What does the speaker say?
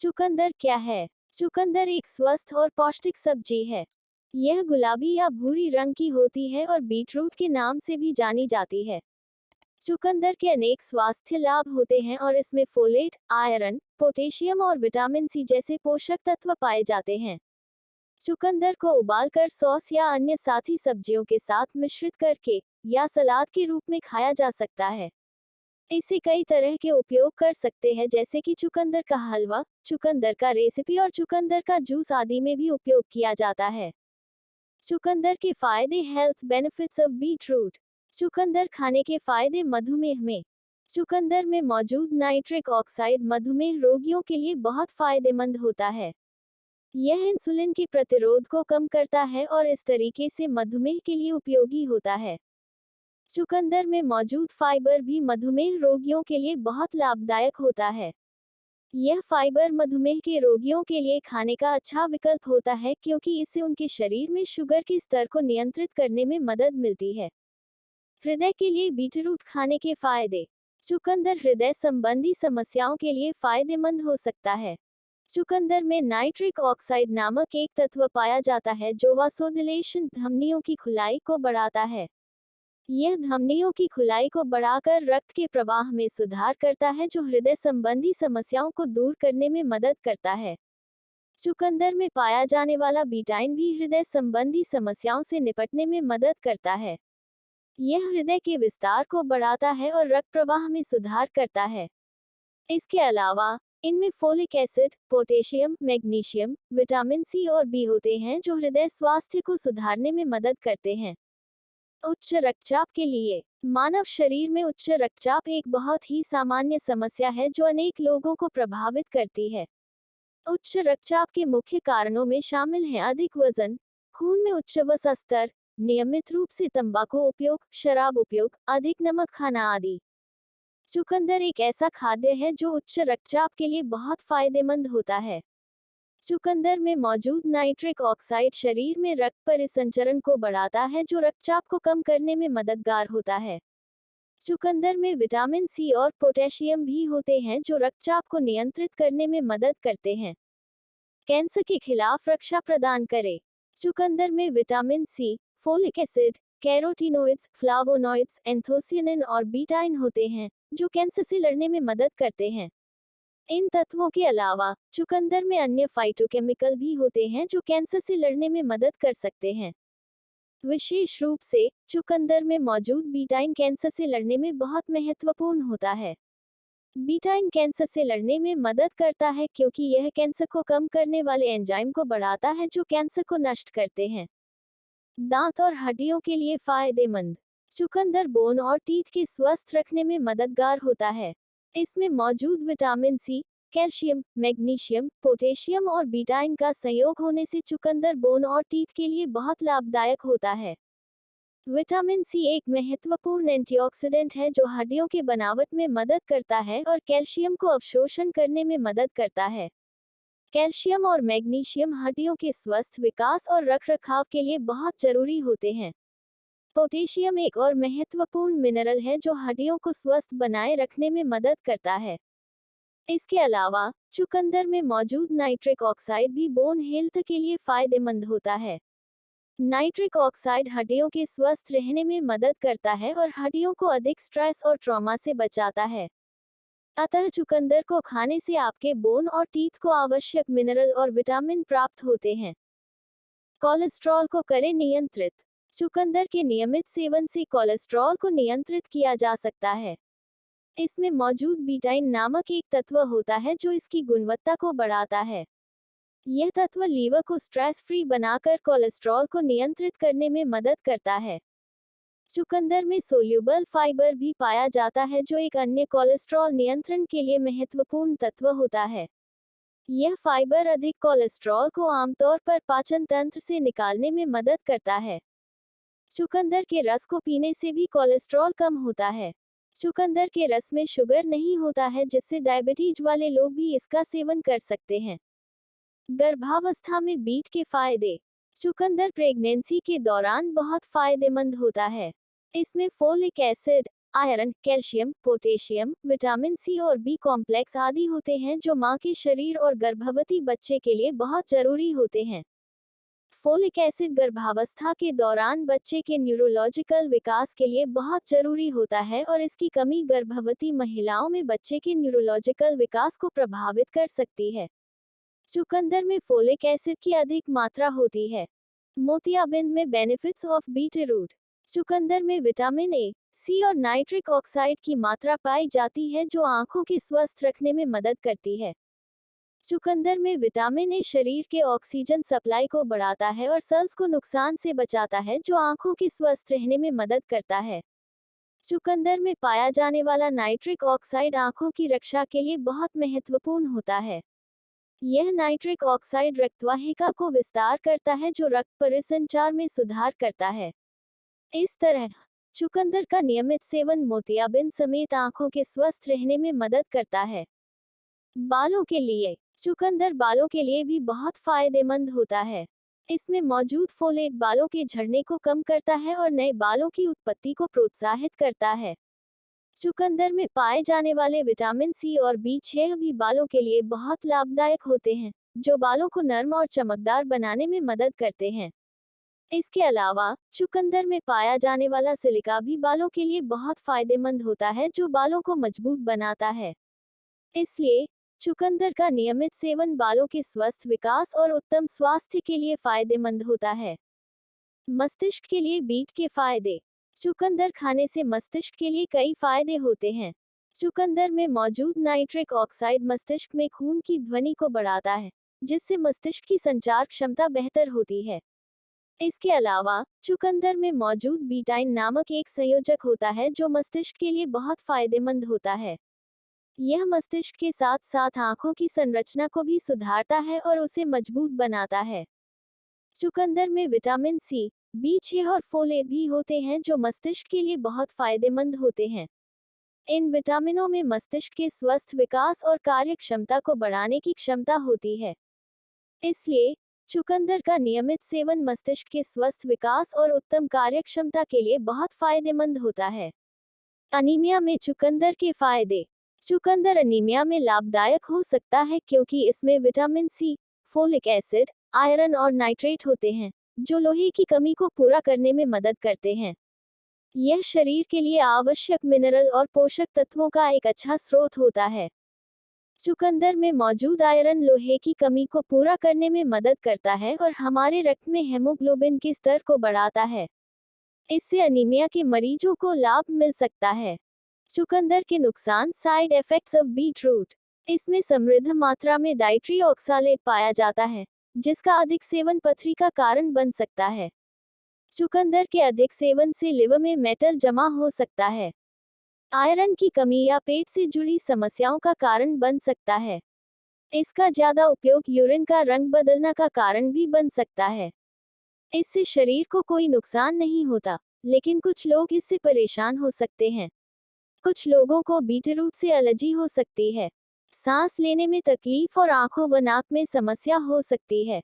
चुकंदर क्या है? चुकंदर एक स्वस्थ और पौष्टिक सब्जी है। यह गुलाबी या भूरी रंग की होती है और बीटरूट के नाम से भी जानी जाती है। चुकंदर के अनेक स्वास्थ्य लाभ होते हैं और इसमें फोलेट, आयरन, पोटेशियम और विटामिन सी जैसे पोषक तत्व पाए जाते हैं। चुकंदर को उबालकर सॉस या अन्य साथी सब्जियों के साथ मिश्रित करके या सलाद के रूप में खाया जा सकता है। इसे कई तरह के उपयोग कर सकते हैं, जैसे कि चुकंदर का हलवा, चुकंदर का रेसिपी और चुकंदर का जूस आदि में भी उपयोग किया जाता है। चुकंदर के फायदे। Health benefits of beetroot. चुकंदर खाने के फायदे। मधुमेह में चुकंदर में मौजूद नाइट्रिक ऑक्साइड मधुमेह रोगियों के लिए बहुत फायदेमंद होता है। यह इंसुलिन के प्रतिरोध को कम करता है और इस तरीके से मधुमेह के लिए उपयोगी होता है। चुकंदर में मौजूद फाइबर भी मधुमेह रोगियों के लिए बहुत लाभदायक होता है। यह फाइबर मधुमेह के रोगियों के लिए खाने का अच्छा विकल्प होता है, क्योंकि इससे उनके शरीर में शुगर के स्तर को नियंत्रित करने में मदद मिलती है। हृदय के लिए बीटरूट खाने के फायदे। चुकंदर हृदय संबंधी समस्याओं के लिए फायदेमंद हो सकता है। चुकंदर में नाइट्रिक ऑक्साइड नामक एक तत्व पाया जाता है जो वासोडिलेशन धमनियों की खुलाई को बढ़ाता है। यह धमनियों की खुलाई को बढ़ाकर रक्त के प्रवाह में सुधार करता है, जो हृदय संबंधी समस्याओं को दूर करने में मदद करता है। चुकंदर में पाया जाने वाला बीटाइन भी हृदय संबंधी समस्याओं से निपटने में मदद करता है। यह हृदय के विस्तार को बढ़ाता है और रक्त प्रवाह में सुधार करता है। इसके अलावा इनमें folic acid, potassium, magnesium, vitamin C और बी होते हैं, जो हृदय स्वास्थ्य को सुधारने में मदद करते हैं। उच्च रक्तचाप के लिए। मानव शरीर में उच्च रक्तचाप एक बहुत ही सामान्य समस्या है जो अनेक लोगों को प्रभावित करती है। उच्च रक्तचाप के मुख्य कारणों में शामिल हैं अधिक वजन, खून में उच्च वसा स्तर, नियमित रूप से तंबाकू उपयोग, शराब उपयोग, अधिक नमक खाना आदि। चुकंदर एक ऐसा खाद्य है जो उच्च रक्तचाप के लिए बहुत फायदेमंद होता है। चुकंदर में मौजूद नाइट्रिक ऑक्साइड शरीर में रक्त परिसंचरण को बढ़ाता है, जो रक्तचाप को कम करने में मददगार होता है। चुकंदर में विटामिन सी और पोटेशियम भी होते हैं, जो रक्तचाप को नियंत्रित करने में मदद करते हैं। कैंसर के खिलाफ रक्षा प्रदान करे। चुकंदर में vitamin C, folic acid, carotenoids, flavonoids, anthocyanin और बीटाइन होते हैं, जो कैंसर से लड़ने में मदद करते हैं। इन तत्वों के अलावा चुकंदर में अन्य फाइटोकेमिकल भी होते हैं जो कैंसर से लड़ने में मदद कर सकते हैं। विशेष रूप से चुकंदर में मौजूद बीटाइन कैंसर से लड़ने में बहुत महत्वपूर्ण होता है। बीटाइन कैंसर से लड़ने में मदद करता है क्योंकि यह कैंसर को कम करने वाले एंजाइम को बढ़ाता है जो कैंसर को नष्ट करते हैं। दांत और हड्डियों के लिए फायदेमंद। चुकंदर बोन और टीथ के स्वस्थ रखने में मददगार होता है। इसमें मौजूद vitamin C, calcium, magnesium, potassium और बीटाइन का संयोग होने से चुकंदर बोन और टीथ के लिए बहुत लाभदायक होता है। विटामिन सी एक महत्वपूर्ण एंटीऑक्सीडेंट है जो हड्डियों के बनावट में मदद करता है और कैल्शियम को अवशोषण करने में मदद करता है। कैल्शियम और मैग्नीशियम हड्डियों के स्वस्थ विकास और रखरखाव के लिए बहुत जरूरी होते हैं। पोटेशियम एक और महत्वपूर्ण मिनरल है जो हड्डियों को स्वस्थ बनाए रखने में मदद करता है। इसके अलावा चुकंदर में मौजूद नाइट्रिक ऑक्साइड भी बोन हेल्थ के लिए फायदेमंद होता है। नाइट्रिक ऑक्साइड हड्डियों के स्वस्थ रहने में मदद करता है और हड्डियों को अधिक स्ट्रेस और ट्रॉमा से बचाता है। अतः चुकंदर को खाने से आपके बोन और टीथ को आवश्यक मिनरल और विटामिन प्राप्त होते हैं। कोलेस्ट्रॉल को करें नियंत्रित। चुकंदर के नियमित सेवन से कोलेस्ट्रॉल को नियंत्रित किया जा सकता है। इसमें मौजूद बीटाइन नामक एक तत्व होता है जो इसकी गुणवत्ता को बढ़ाता है। यह तत्व लीवर को स्ट्रेस फ्री बनाकर कोलेस्ट्रॉल को नियंत्रित करने में मदद करता है। चुकंदर में सोल्यूबल फाइबर भी पाया जाता है जो एक अन्य कोलेस्ट्रॉल नियंत्रण के लिए महत्वपूर्ण तत्व होता है। यह फाइबर अधिक कोलेस्ट्रॉल को आमतौर पर पाचन तंत्र से निकालने में मदद करता है। चुकंदर के रस को पीने से भी कोलेस्ट्रॉल कम होता है। चुकंदर के रस में शुगर नहीं होता है, जिससे डायबिटीज वाले लोग भी इसका सेवन कर सकते हैं। गर्भावस्था में बीट के फायदे। चुकंदर प्रेगनेंसी के दौरान बहुत फायदेमंद होता है। इसमें folic acid, iron, calcium, potassium, vitamin C और बी कॉम्प्लेक्स आदि होते हैं जो मां के शरीर और गर्भवती बच्चे के लिए बहुत जरूरी होते हैं। फोलिक एसिड गर्भावस्था के दौरान बच्चे के न्यूरोलॉजिकल विकास के लिए बहुत जरूरी होता है और इसकी कमी गर्भवती महिलाओं में बच्चे के न्यूरोलॉजिकल विकास को प्रभावित कर सकती है। चुकंदर में फोलिक एसिड की अधिक मात्रा होती है। मोतियाबिंद में बेनिफिट्स ऑफ बीटरूट। चुकंदर में विटामिन ए, सी और नाइट्रिक ऑक्साइड की मात्रा पाई जाती है जो आंखों के स्वस्थ रखने में मदद करती है। चुकंदर में विटामिन ए शरीर के ऑक्सीजन सप्लाई को बढ़ाता है और सेल्स को नुकसान से बचाता है जो आंखों के स्वस्थ रहने में मदद करता है। चुकंदर में पाया जाने वाला नाइट्रिक ऑक्साइड आंखों की रक्षा के लिए बहुत महत्वपूर्ण होता है। यह नाइट्रिक ऑक्साइड रक्तवाहिका को विस्तार करता है जो रक्त परिसंचार में सुधार करता है। इस तरह चुकंदर का नियमित सेवन मोतियाबिंद समेत आंखों के स्वस्थ रहने में मदद करता है। बालों के लिए चुकंदर बालों के लिए भी बहुत फायदेमंद होता है। इसमें मौजूद फोलेट बालों के झड़ने को कम करता है और नए बालों की उत्पत्ति को प्रोत्साहित करता है। चुकंदर में पाए जाने वाले विटामिन सी और बी6 भी बालों के लिए बहुत लाभदायक होते हैं, जो बालों को नर्म और चमकदार बनाने में मदद करते हैं। इसके अलावा चुकंदर में पाया जाने वाला सिलिका भी बालों के लिए बहुत फायदेमंद होता है, जो बालों को मजबूत बनाता है। इसलिए चुकंदर का नियमित सेवन बालों के स्वस्थ विकास और उत्तम स्वास्थ्य के लिए फायदेमंद होता है। मस्तिष्क के लिए बीट के फायदे। चुकंदर खाने से मस्तिष्क के लिए कई फायदे होते हैं। चुकंदर में मौजूद नाइट्रिक ऑक्साइड मस्तिष्क में खून की ध्वनि को बढ़ाता है, जिससे मस्तिष्क की संचार क्षमता बेहतर होती है। इसके अलावा चुकंदर में मौजूद बीटाइन नामक एक संयोजक होता है जो मस्तिष्क के लिए बहुत फायदेमंद होता है। यह मस्तिष्क के साथ साथ आंखों की संरचना को भी सुधारता है और उसे मजबूत बनाता है। चुकंदर में विटामिन सी, बी6 और फोलेट भी होते हैं जो मस्तिष्क के लिए बहुत फायदेमंद होते हैं। इन विटामिनों में मस्तिष्क के स्वस्थ विकास और कार्य क्षमता को बढ़ाने की क्षमता होती है। इसलिए चुकंदर का नियमित सेवन मस्तिष्क के स्वस्थ विकास और उत्तम कार्यक्षमता के लिए बहुत फायदेमंद होता है। अनीमिया में चुकंदर के फायदे। चुकंदर अनीमिया में लाभदायक हो सकता है क्योंकि इसमें vitamin C, folic acid, iron और नाइट्रेट होते हैं, जो लोहे की कमी को पूरा करने में मदद करते हैं। यह शरीर के लिए आवश्यक मिनरल और पोषक तत्वों का एक अच्छा स्रोत होता है। चुकंदर में मौजूद आयरन लोहे की कमी को पूरा करने में मदद करता है और हमारे रक्त में हेमोग्लोबिन के स्तर को बढ़ाता है। इससे अनीमिया के मरीजों को लाभ मिल सकता है। चुकंदर के नुकसान। Side effects of beetroot. इसमें समृद्ध मात्रा में डाइट्री ऑक्सालेट पाया जाता है, जिसका अधिक सेवन पथरी का कारण बन सकता है। चुकंदर के अधिक सेवन से लिवर में मेटल जमा हो सकता है। आयरन की कमी या पेट से जुड़ी समस्याओं का कारण बन सकता है। इसका ज्यादा उपयोग यूरिन का रंग बदलना का कारण भी बन सकता है। इससे शरीर को कोई नुकसान नहीं होता, लेकिन कुछ लोग इससे परेशान हो सकते हैं। कुछ लोगों को बीटरूट से एलर्जी हो सकती है। सांस लेने में तकलीफ और आंखों व नाक में समस्या हो सकती है।